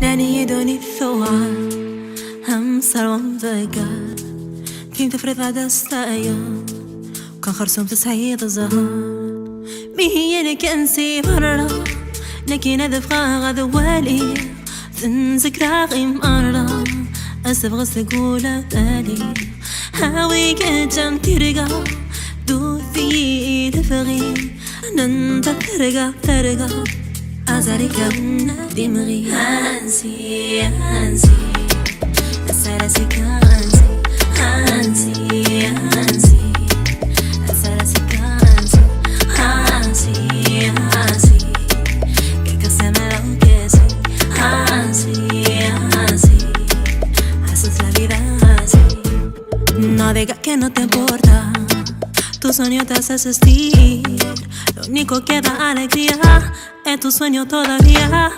ناني يدوني الثوار هم سروم ذكر كنت فريض هذا استايا وكان خرسوم تسعيد الزهر مهي كنسي مرة لكن هذا فغا ذوالي تنسك راغي مرة أسبغ سقولة بالي هاوي كجم ترقى دوثي لفغي ننت ترقى أزارك من دمغي هانسي هانسي أسرسك هانسي هانسي أسرسك هانسي كقسم لو كسي هانسي haces la vida así. No digas que no te importa, tu sueño te hace existir. Lo único que da alegría es tu sueño todavía.